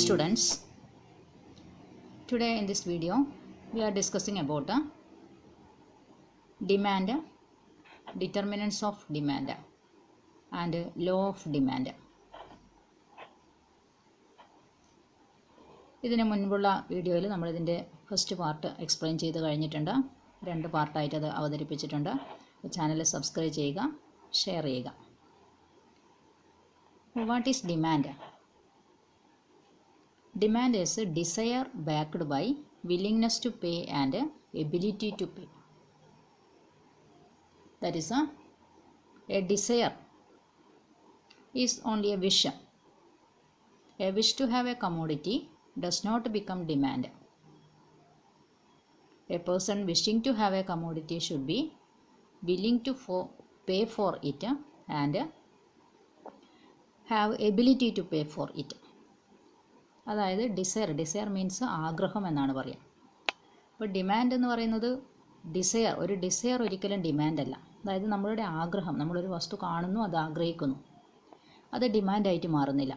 students, today in this video we are discussing about demand, determinants of demand and law of demand. ഇതിനു മുൻപുള്ള വീഡിയോയിൽ നമ്മൾ ഇതിൻ്റെ first part explain ചെയ്ത് കഴിഞ്ഞിട്ടുണ്ട്. 2 പാർട്ടായിട്ട് അത് അവതരിപ്പിച്ചിട്ടുണ്ട്. ചാനൽ സബ്സ്ക്രൈബ് ചെയ്യുക, ഷെയർ ചെയ്യുക. What is demand? Demand is a desire backed by willingness to pay and ability to pay. That is a desire is only a wish. A wish to have a commodity does not become demand. A person wishing to have a commodity should be willing to pay for it and have ability to pay for it. അതായത് desire means ആഗ്രഹം എന്നാണ് പറയുക. അപ്പോൾ demand എന്ന് പറയുന്നത് ഒരു desire ഒരിക്കലും demand അല്ല. അതായത് നമ്മളുടെ ആഗ്രഹം, നമ്മളൊരു വസ്തു കാണുന്നു, അത് ആഗ്രഹിക്കുന്നു, അത് ഡിമാൻഡായിട്ട് മാറുന്നില്ല.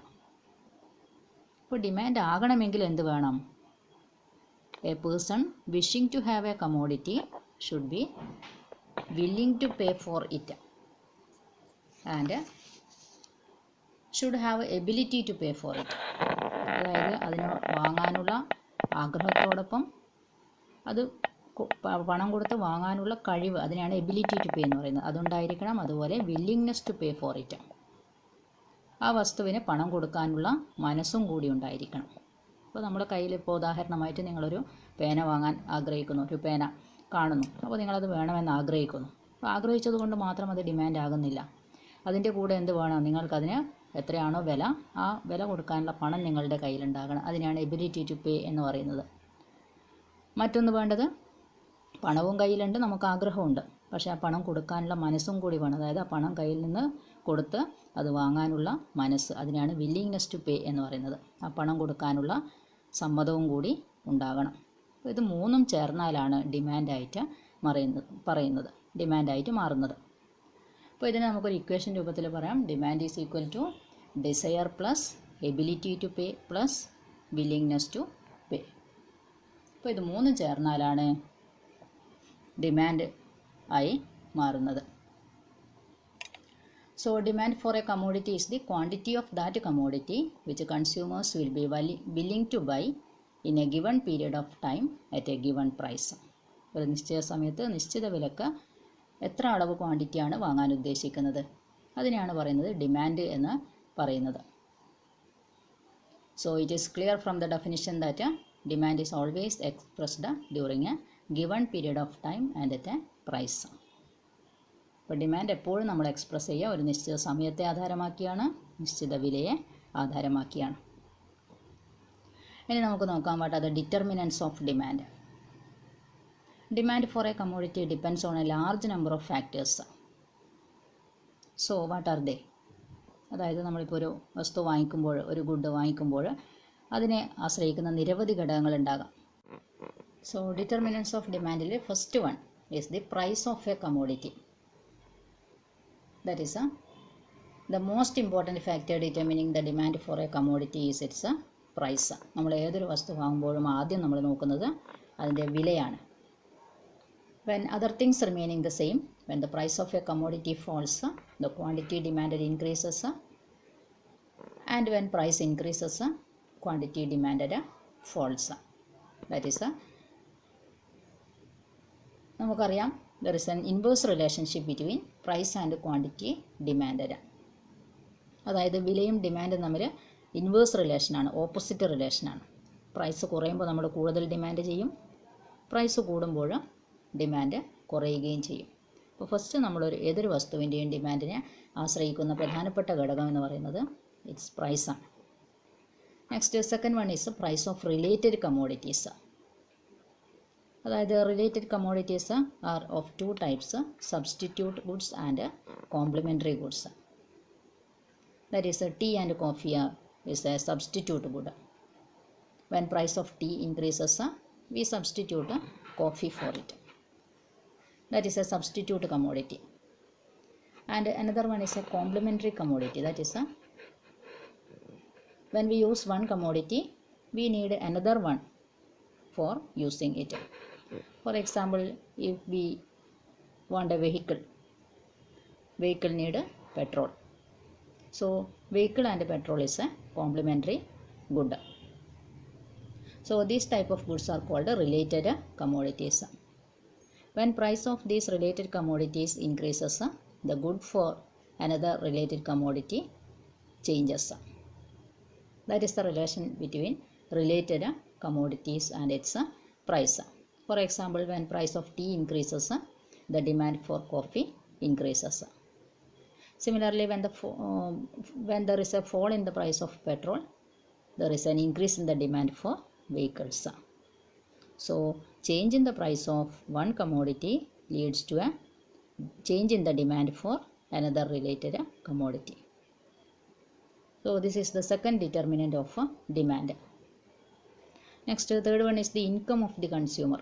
അപ്പോൾ ഡിമാൻഡ് ആകണമെങ്കിൽ എന്ത് വേണം? A person wishing to have a commodity should be willing to pay for it and should have ability to pay for it. അതായത് അതിന് വാങ്ങാനുള്ള ആഗ്രഹത്തോടൊപ്പം അത് പണം കൊടുത്ത് വാങ്ങാനുള്ള കഴിവ്, അതിനാണ് എബിലിറ്റി ടു പേ എന്ന് പറയുന്നത്, അതുണ്ടായിരിക്കണം. അതുപോലെ willingness to pay for it, ആ വസ്തുവിന് പണം കൊടുക്കാനുള്ള മനസ്സും കൂടി ഉണ്ടായിരിക്കണം. അപ്പോൾ നമ്മുടെ കയ്യിൽ ഇപ്പോൾ ഉദാഹരണമായിട്ട് നിങ്ങളൊരു പേന വാങ്ങാൻ ആഗ്രഹിക്കുന്നു, ഒരു പേന കാണുന്നു, അപ്പോൾ നിങ്ങളത് വേണമെന്ന് ആഗ്രഹിക്കുന്നു. അപ്പോൾ ആഗ്രഹിച്ചത് കൊണ്ട് മാത്രം അത് ഡിമാൻഡ് ആകുന്നില്ല. അതിൻ്റെ കൂടെ എന്ത് വേണം? നിങ്ങൾക്കതിന് എത്രയാണോ വില, ആ വില കൊടുക്കാനുള്ള പണം നിങ്ങളുടെ കയ്യിലുണ്ടാകണം. അതിനാണ് എബിലിറ്റി ടു പേ എന്ന് പറയുന്നത്. മറ്റൊന്ന് വേണ്ടത്, പണവും കയ്യിലുണ്ട്, നമുക്ക് ആഗ്രഹമുണ്ട്, പക്ഷേ ആ പണം കൊടുക്കാനുള്ള മനസ്സും കൂടി വേണം. അതായത് ആ പണം കയ്യിൽ നിന്ന് കൊടുത്ത് അത് വാങ്ങാനുള്ള മനസ്സ്, അതിനാണ് വില്ലിങ്നെസ് ടു പേ എന്ന് പറയുന്നത്. ആ പണം കൊടുക്കാനുള്ള സമ്മതവും കൂടി ഉണ്ടാകണം. അപ്പോൾ ഇത് മൂന്നും ചേർന്നാലാണ് ഡിമാൻഡായിട്ട് ഡിമാൻഡായിട്ട് മാറുന്നത്. അപ്പോൾ ഇതിനെ നമുക്കൊരു ഇക്വേഷൻ രൂപത്തിൽ പറയാം. Demand is equal to desire plus ability to pay plus willingness to pay. അപ്പോൾ ഇത് മൂന്നും ചേർന്നാലാണ് ഡിമാൻഡ് ആയി മാറുന്നത്. So demand for a commodity is the quantity of that commodity which consumers will be willing to buy in a given period of time at a given price. ഒരു നിശ്ചയ സമയത്ത് നിശ്ചിത വിലക്ക് എത്ര അളവ് ക്വാണ്ടിറ്റിയാണ് വാങ്ങാൻ ഉദ്ദേശിക്കുന്നത്, അതിനെയാണ് പറയുന്നത് ഡിമാൻഡ് എന്ന് പറയുന്നത്. So it is clear from the definition that demand is always expressed during a given period of time and at a price. അപ്പോൾ ഡിമാൻഡ് എപ്പോഴും നമ്മൾ എക്സ്പ്രസ് ചെയ്യുക ഒരു നിശ്ചിത സമയത്തെ ആധാരമാക്കിയാണ്, നിശ്ചിത വിലയെ ആധാരമാക്കിയാണ്. ഇനി നമുക്ക് നോക്കാം what are the determinants of demand. Demand for a commodity depends on a large number of factors. So what are they? അതായത് നമ്മളിപ്പോൾ ഒരു വസ്തു വാങ്ങിക്കുമ്പോൾ, ഒരു ഗുഡ് വാങ്ങിക്കുമ്പോൾ അതിനെ ആശ്രയിക്കുന്ന നിരവധി ഘടകങ്ങളുണ്ടാകാം. സോ ഡിറ്റർമിനൻറ്റ്സ് ഓഫ് ഡിമാൻഡിൽ first one is the price of a commodity. That is the most important factor determining the demand for a commodity is its price. നമ്മൾ ഏതൊരു വസ്തു വാങ്ങുമ്പോഴും ആദ്യം നമ്മൾ നോക്കുന്നത് അതിൻ്റെ വിലയാണ്. When other things remaining the same, when the price of a commodity falls, the quantity demanded increases, and when price increases, quantity demanded falls. That is, നമുക്കറിയാം there is an inverse relationship between price and quantity demanded. അതായത് വിലയും ഡിമാൻഡും തമ്മിൽ inverse റിലേഷനാണ്, opposite റിലേഷനാണ്. Price കുറയുമ്പോൾ നമ്മൾ കൂടുതൽ demand ചെയ്യും, price കൂടുമ്പോൾ ഡിമാൻഡ് കുറയുകയും ചെയ്യും. അപ്പോൾ ഫസ്റ്റ് ഏതൊരു വസ്തുവിൻ്റെയും ഡിമാൻഡിനെ ആശ്രയിക്കുന്ന പ്രധാനപ്പെട്ട ഘടകം എന്ന് പറയുന്നത് ഇറ്റ്സ് പ്രൈസാണ്. Next second one is price of related commodities. അതായത് related commodities are of 2 types, substitute goods and complementary goods. That is tea and coffee is a substitute good. When price of tea increases we substitute coffee for it. That is a substitute commodity. And another one is a complementary commodity. That is when we use one commodity, we need another one for using it. For example, if we want a vehicle need petrol. So vehicle and petrol is a complementary good. So these type of goods are called related commodities. When price of these related commodities increases, the good for another related commodity changes. That is the relation between related commodities and its price. For example, when price of tea increases, the demand for coffee increases. Similarly, when there is a fall in the price of petrol, there is an increase in the demand for vehicles. So change in the price of one commodity leads to a change in the demand for another related commodity. So this is the second determinant of demand. Next, third one is the income of the consumer.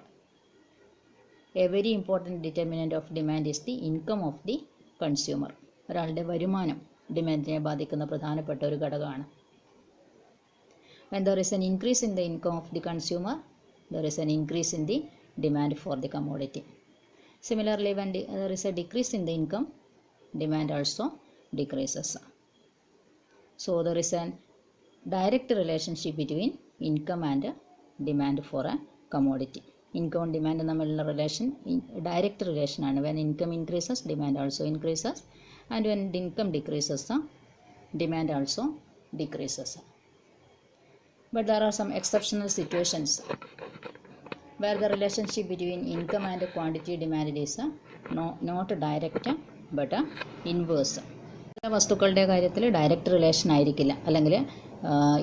A very important determinant of demand is the income of the consumer. ഒരാളുടെ വരുമാനം ഡിമാൻഡിനെ ബാധിക്കുന്ന പ്രധാനപ്പെട്ട ഒരു ഘടകമാണ്. When there is an increase in the income of the consumer, there is an increase in the demand for the commodity. Similarly, when there is a decrease in the income, demand also decreases. So there is a direct relationship between income and demand for a commodity. Income and demand തമ്മിലുള്ള relation direct relation ആണ്. When income increases, demand also increases, and when income decreases, demand also decreases. But there are some exceptional situations where the relationship between income and quantity demanded is not direct but inverse. ചില വസ്തുക്കളുടെ കാര്യത്തിൽ direct relation ആയിരിക്കില്ല, അല്ലെങ്കിൽ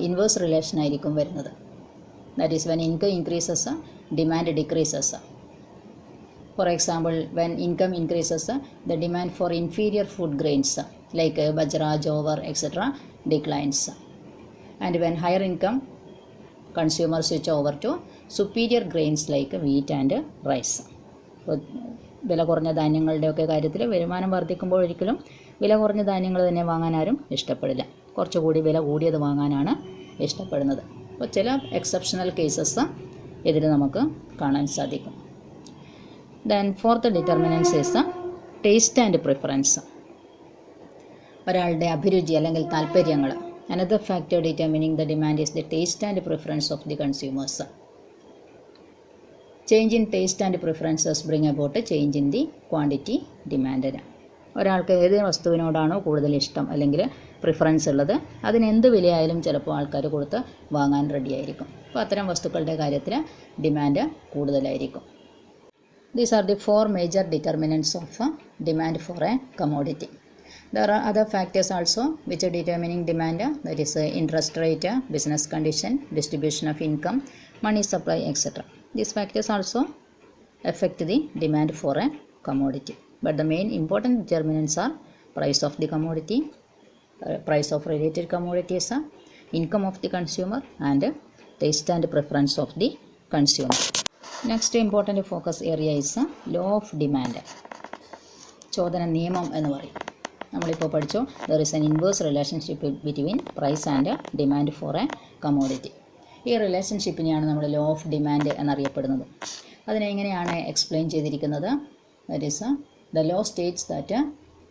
inverse relation ആയിരിക്കും വരുന്നത്. That is when income increases, demand decreases. For example, when income increases, the demand for inferior food grains like bajra, jowar, etc. declines. And when higher income, consumers switch over to superior grains like wheat and rice. വില കുറഞ്ഞ ധാന്യങ്ങളുടെയൊക്കെ കാര്യത്തിൽ വരുമാനം വർദ്ധിക്കുമ്പോൾ ഒരിക്കലും വില കുറഞ്ഞ ധാന്യങ്ങൾ തന്നെ വാങ്ങാൻ ആരും ഇഷ്ടപ്പെടില്ല. കുറച്ചുകൂടി വില കൂടിയത് വാങ്ങാനാണ് ഇഷ്ടപ്പെടുന്നത്. അപ്പോൾ ചില എക്സെപ്ഷണൽ കേസസ് ഇതിൽ നമുക്ക് കാണാൻ സാധിക്കും. Then fourth determinants is taste and preference. ഒരാളുടെ അഭിരുചി അല്ലെങ്കിൽ താല്പര്യങ്ങൾ. Another factor determining the demand is the taste and preference of the consumers. Change in taste and preferences bring about a change in the quantity demanded. ഒരാൾക്ക് ഏത് വസ്തുവിനോടാണോ കൂടുതൽ ഇഷ്ടം അല്ലെങ്കിൽ preference ഉള്ളത്, അതിന് എന്ത് വിലയായാലും ചിലപ്പോൾ ആൾക്കാർ കൊടുത്ത് വാങ്ങാൻ റെഡിയായിരിക്കും. അപ്പോൾ അത്തരം വസ്തുക്കളുടെ കാര്യത്തിൽ ഡിമാൻഡ് കൂടുതലായിരിക്കും. These are the four major determinants of demand for a commodity. There are other factors also which are determining demand, that is interest rate, business condition, distribution of income, money supply, etc. These factors also affect the demand for a commodity. But the main important determinants are price of the commodity, price of related commodities, income of the consumer, and taste and preference of the consumer. Next important focus area is law of demand. ചോദന നിയമം എന്ന് പറയും. നമ്മളിപ്പോൾ പഠിച്ചു there is an inverse relationship between price and demand for a commodity. ഈ റിലേഷൻഷിപ്പിനെയാണ് നമ്മൾ law of demand എന്നറിയപ്പെടുന്നത്. അതിനെങ്ങനെയാണ് explain ചെയ്തിരിക്കുന്നത്? That is the law states that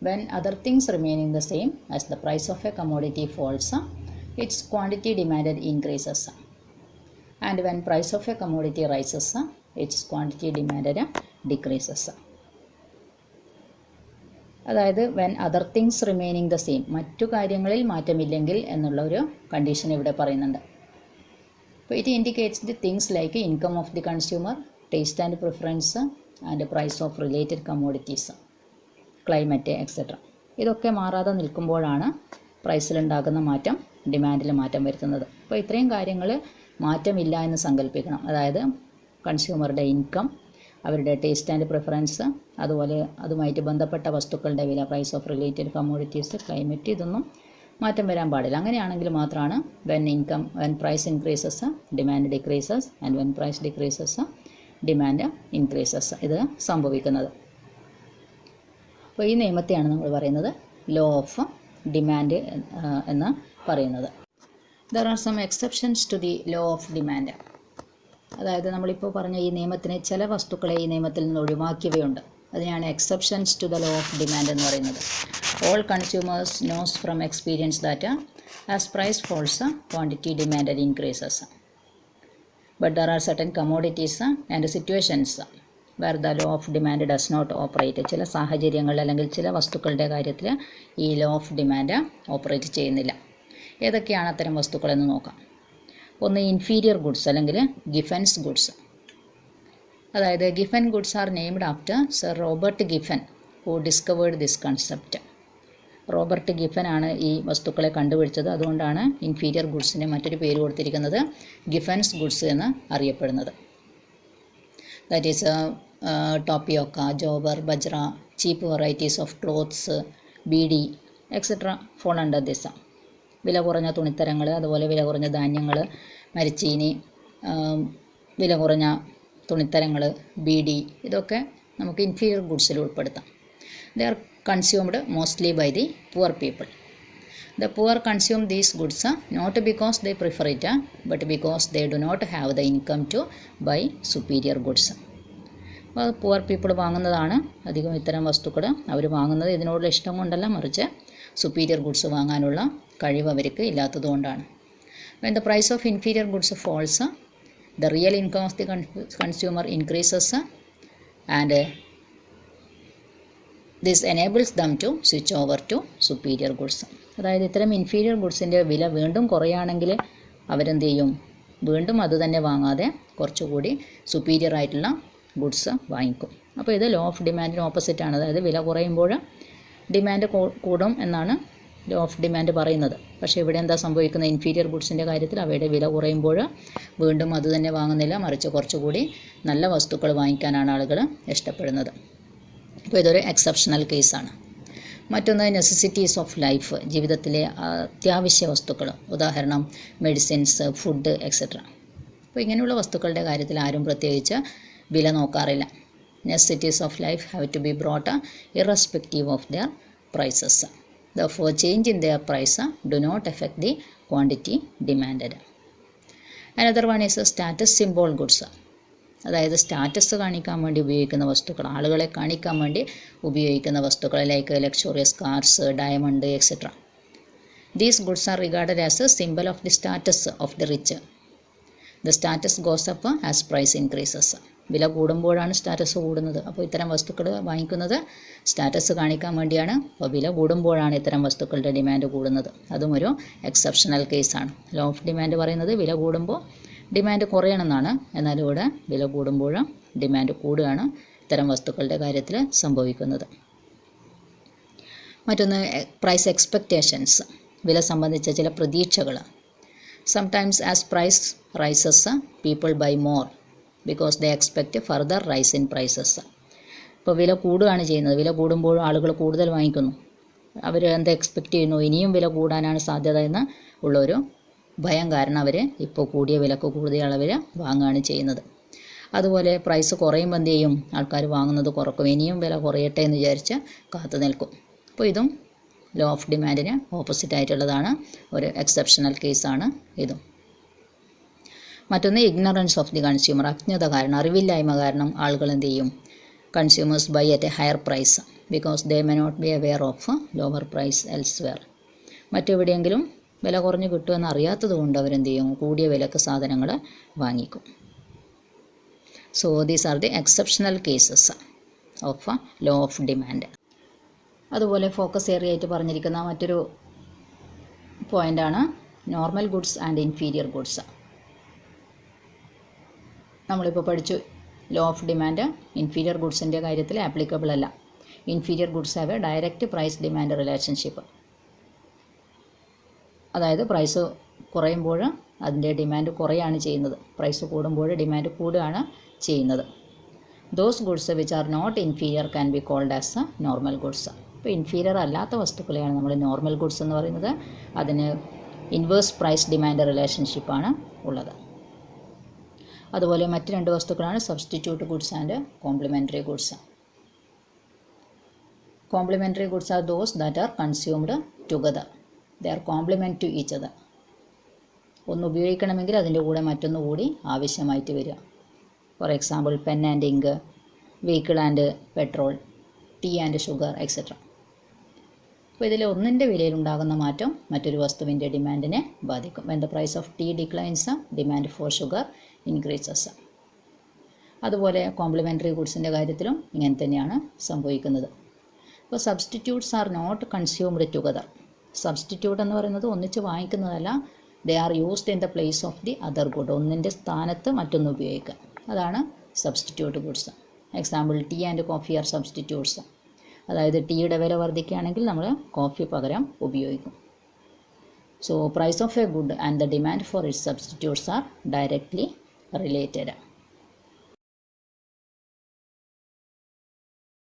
when other things remaining the same as the price of a commodity falls, its quantity demanded increases, and when price of a commodity rises, its quantity demanded decreases. അതായത് when other things remaining the same, മറ്റു കാര്യങ്ങളിൽ മാറ്റമില്ലെങ്കിൽ എന്നുള്ള ഒരു condition ഇവിടെ പറയുന്നുണ്ട്. അപ്പോൾ it indicates the things like income of the consumer, taste and preference, and price of related commodities, climate, etc. ഇതൊക്കെ മാറാതെ നിൽക്കുമ്പോഴാണ് പ്രൈസിലുണ്ടാകുന്ന മാറ്റം ഡിമാൻഡിൽ മാറ്റം വരുത്തുന്നത്. അപ്പോൾ ഇത്രയും കാര്യങ്ങൾ മാറ്റമില്ല എന്ന് സങ്കല്പിക്കണം. അതായത് കൺസ്യൂമറുടെ ഇൻകം, അവരുടെ ടേസ്റ്റ് ആൻഡ് പ്രിഫറൻസ്, അതുപോലെ അതുമായിട്ട് ബന്ധപ്പെട്ട വസ്തുക്കളുടെ വില, price of related commodities, climate, ഇതൊന്നും മാറ്റം വരാൻ പാടില്ല. അങ്ങനെയാണെങ്കിൽ മാത്രമാണ് when price increases, demand decreases, and when price decreases, demand increases ഇത് സംഭവിക്കുന്നത്. അപ്പോൾ ഈ നിയമത്തെയാണ് നമ്മൾ പറയുന്നത് ലോ ഓഫ് ഡിമാൻഡ് എന്ന് പറയുന്നത്. There are some exceptions to the law of demand. അതായത് നമ്മളിപ്പോൾ പറഞ്ഞ ഈ നിയമത്തിന് ചില വസ്തുക്കളെ ഈ നിയമത്തിൽ നിന്ന് ഒഴിവാക്കിയവയുണ്ട്. അതിനെയാണ് exceptions to the law of demand എന്ന് പറയുന്നത്. All consumers knows from experience that as price falls quantity demand increases. But there are certain commodities and situations where the law of demand does not operate. ചില സാഹചര്യങ്ങളിൽ അല്ലെങ്കിൽ ചില വസ്തുക്കളുടെ കാര്യത്തിൽ ഈ law of demand operate ചെയ്യുന്നില്ല. ഏതൊക്കെയാണ് അത്തരം വസ്തുക്കളെന്ന് നോക്കാം. ഒന്ന് ഇൻഫീരിയർ ഗുഡ്സ് അല്ലെങ്കിൽ ഗിഫൻസ് ഗുഡ്സ്. അതായത് Giffen goods are named after sir Robert Giffen who discovered this concept. Robert Giffen ആണ് ഈ വസ്തുക്കളെ കണ്ടുപിടിച്ചത്. അതുകൊണ്ടാണ് ഇൻഫീരിയർ ഗുഡ്സിന് മറ്റൊരു പേര് കൊടുത്തിരിക്കുന്നത് ഗിഫൻസ് ഗുഡ്സ് എന്ന് അറിയപ്പെടുന്നത്. That is tapioca, jowar, bajra, cheap varieties of clothes, beedi etcetera fall under this. വില കുറഞ്ഞ തുണിത്തരങ്ങൾ, അതുപോലെ വില കുറഞ്ഞ ധാന്യങ്ങൾ, മരിച്ചീനി, വില കുറഞ്ഞ തുണിത്തരങ്ങൾ, ബീഡി, ഇതൊക്കെ നമുക്ക് ഇൻഫീരിയർ ഗുഡ്സിൽ ഉൾപ്പെടുത്താം. They are consumed mostly by the poor people. The poor consume these goods not because they prefer it, but because they do not have the income to buy superior goods. അപ്പോൾ poor people വാങ്ങുന്നതാണ് അധികം ഇത്തരം വസ്തുക്കൾ. അവർ വാങ്ങുന്നത് ഇതിനോടുള്ള ഇഷ്ടം കൊണ്ടല്ല, മറിച്ച് superior goods വാങ്ങാനുള്ള കഴിവ് അവർക്ക് ഇല്ലാത്തതുകൊണ്ടാണ്. When the price of inferior goods falls, the real income of the consumer increases, and this enables them to switch over to superior goods. അതായത് ഇത്തരം ഇൻഫീരിയർ ഗുഡ്സിൻ്റെ വില വീണ്ടും കുറയുകയാണെങ്കിൽ അവരെന്ത് ചെയ്യും? വീണ്ടും അത് തന്നെ വാങ്ങാതെ കുറച്ചുകൂടി സുപ്പീരിയർ ആയിട്ടുള്ള ഗുഡ്സ് വാങ്ങിക്കും. അപ്പോൾ ഇത് ലോ ഓഫ് ഡിമാൻഡിന് ഓപ്പോസിറ്റാണ്. അതായത് വില കുറയുമ്പോൾ ഡിമാൻഡ് കൂടും എന്നാണ് ലോ ഓഫ് ഡിമാൻഡ് പറയുന്നത്. പക്ഷേ ഇവിടെ എന്താ സംഭവിക്കുന്നത്? ഇൻഫീരിയർ ഗുഡ്സിൻ്റെ കാര്യത്തിൽ അവയുടെ വില കുറയുമ്പോൾ വീണ്ടും അത് തന്നെ വാങ്ങുന്നില്ല, മറിച്ച് കുറച്ചുകൂടി നല്ല വസ്തുക്കൾ വാങ്ങിക്കാനാണ് ആളുകൾ ഇഷ്ടപ്പെടുന്നത്. അപ്പോൾ ഇതൊരു എക്സെപ്ഷണൽ കേസാണ്. മറ്റൊന്ന് നെസസിറ്റീസ് ഓഫ് ലൈഫ്, ജീവിതത്തിലെ അത്യാവശ്യ വസ്തുക്കൾ, ഉദാഹരണം മെഡിസിൻസ്, ഫുഡ് എക്സെട്ര. അപ്പോൾ ഇങ്ങനെയുള്ള വസ്തുക്കളുടെ കാര്യത്തിൽ ആരും പ്രത്യേകിച്ച് വില നോക്കാറില്ല. Necessities of life have to be brought irrespective of their prices. Therefore, change in their price do not affect the quantity demanded. Another one is status symbol goods. അതായത് status കാണിക്കാൻ വേണ്ടി ഉപയോഗിക്കുന്ന വസ്തുക്കൾ, ആളുകളെ കാണിക്കാൻ വേണ്ടി ഉപയോഗിക്കുന്ന വസ്തുക്കൾ, like luxurious cars, diamond etcetera. These goods are regarded as a symbol of the status of the rich. The status goes up as price increases. വില കൂടുമ്പോഴാണ് സ്റ്റാറ്റസ് കൂടുന്നത്. അപ്പോൾ ഇത്തരം വസ്തുക്കൾ വാങ്ങിക്കുന്നത് സ്റ്റാറ്റസ് കാണിക്കാൻ വേണ്ടിയാണ്. അപ്പോൾ വില കൂടുമ്പോഴാണ് ഇത്തരം വസ്തുക്കളുടെ ഡിമാൻഡ് കൂടുന്നത്. അതും ഒരു എക്സെപ്ഷണൽ കേസാണ്. ലോ ഓഫ് ഡിമാൻഡ് പറയുന്നത് വില കൂടുമ്പോൾ ഡിമാൻഡ് കുറയണമെന്നാണ്. എന്നാൽ ഇവിടെ വില കൂടുമ്പോൾ ഡിമാൻഡ് കൂടുകയാണ് ഇത്തരം വസ്തുക്കളുടെ കാര്യത്തിൽ സംഭവിക്കുന്നത്. മറ്റൊന്ന് പ്രൈസ് എക്സ്പെക്റ്റേഷൻസ്, വില സംബന്ധിച്ച ചില പ്രതീക്ഷകൾ. Sometimes as price rises people buy more because they expect further rise in prices. ഇപ്പോൾ വില കൂടുകയാണ് ചെയ്യുന്നത്. വില കൂടുമ്പോൾ ആളുകൾ കൂടുതൽ വാങ്ങിക്കുന്നു. അവർ എന്താ എക്സ്പെക്റ്റ് ചെയ്യുന്നു? ഇനിയും വില കൂടാനാണ് സാധ്യത എന്ന് ഉള്ളൊരു ഭയം കാരണം അവർ ഇപ്പോൾ കൂടിയ വിലക്ക് കൂടുതൽ അളവിൽ വാങ്ങുകയാണ് ചെയ്യുന്നത്. അതുപോലെ പ്രൈസ് കുറയുമ്പോൾ എന്ത് ചെയ്യും? ആൾക്കാർ വാങ്ങുന്നത് കുറക്കും. ഇനിയും വില കുറയട്ടെ എന്ന് വിചാരിച്ച് കാത്തു നിൽക്കും. അപ്പോൾ ഇതും ലോ ഓഫ് ഡിമാൻഡിന് ഓപ്പോസിറ്റ് ആയിട്ടുള്ളതാണ്. ഒരു എക്സെപ്ഷണൽ കേസാണ് ഇതും. മറ്റൊന്ന് ഇഗ്നറൻസ് ഓഫ് ദി കൺസ്യൂമർ, അജ്ഞത കാരണം, അറിവില്ലായ്മ കാരണം ആളുകൾ എന്ത് ചെയ്യും? Consumers buy at a higher price because they may not be aware of lower price elsewhere. മറ്റെവിടെയെങ്കിലും വില കുറഞ്ഞ് കിട്ടുമെന്ന് അറിയാത്തത് കൊണ്ട് അവരെന്ത് ചെയ്യും? കൂടിയ വിലക്ക് സാധനങ്ങൾ വാങ്ങിക്കും. So these are the exceptional cases of law of demand. അതുപോലെ ഫോക്കസ് ഏരിയ ആയിട്ട് പറഞ്ഞിരിക്കുന്ന മറ്റൊരു പോയിൻ്റാണ് normal goods and inferior goods. നമ്മളിപ്പോൾ പഠിച്ചു ലോ ഓഫ് ഡിമാൻഡ് ഇൻഫീരിയർ ഗുഡ്സിൻ്റെ കാര്യത്തിൽ ആപ്ലിക്കബിൾ അല്ല. Inferior goods have a direct price demand relationship. അതായത് പ്രൈസ് കുറയുമ്പോൾ അതിൻ്റെ ഡിമാൻഡ് കുറയാണ് ചെയ്യുന്നത്, പ്രൈസ് കൂടുമ്പോൾ ഡിമാൻഡ് കൂടുകയാണ് ചെയ്യുന്നത്. Those goods which are not inferior can be called as normal goods. ഇപ്പോൾ ഇൻഫീരിയർ അല്ലാത്ത വസ്തുക്കളെയാണ് നമ്മൾ നോർമൽ ഗുഡ്സ് എന്ന് പറയുന്നത്. അതിന് ഇൻവേഴ്സ് പ്രൈസ് ഡിമാൻഡ് റിലേഷൻഷിപ്പാണ് ഉള്ളത്. അതുപോലെ മറ്റ് രണ്ട് വസ്തുക്കളാണ് substitute goods and complementary goods. Complementary goods are those that are consumed together. They are complement to each other. ഒന്ന് ഉപയോഗിക്കണമെങ്കിൽ അതിൻ്റെ കൂടെ മറ്റൊന്ന് കൂടി ആവശ്യമായിട്ട് വരിക. For example pen and ink, vehicle and petrol, tea and sugar etcetera. അപ്പോൾ ഇതിൽ ഒന്നിൻ്റെ വിലയിലുണ്ടാകുന്ന മാറ്റം മറ്റൊരു വസ്തുവിൻ്റെ ഡിമാൻഡിനെ ബാധിക്കും. When the price of tea declines, demand for sugar increases. അതുപോലെ കോംപ്ലിമെൻ്ററി ഗുഡ്സിൻ്റെ കാര്യത്തിലും ഇങ്ങനെ തന്നെയാണ് സംഭവിക്കുന്നത്. അപ്പോൾ substitutes are not consumed together. Substitute എന്ന് പറയുന്നത് ഒന്നിച്ച് വാങ്ങിക്കുന്നതല്ല, they are used in the place of the other good. ഒന്നിൻ്റെ സ്ഥാനത്ത് മറ്റൊന്ന് ഉപയോഗിക്കുക, അതാണ് substitute goods. Example tea and coffee are substitutes. അതായത് ടീയുടെ വില വർദ്ധിക്കുകയാണെങ്കിൽ നമ്മൾ കോഫി പകരം ഉപയോഗിക്കും. So price of a good and the demand for its substitutes are directly related.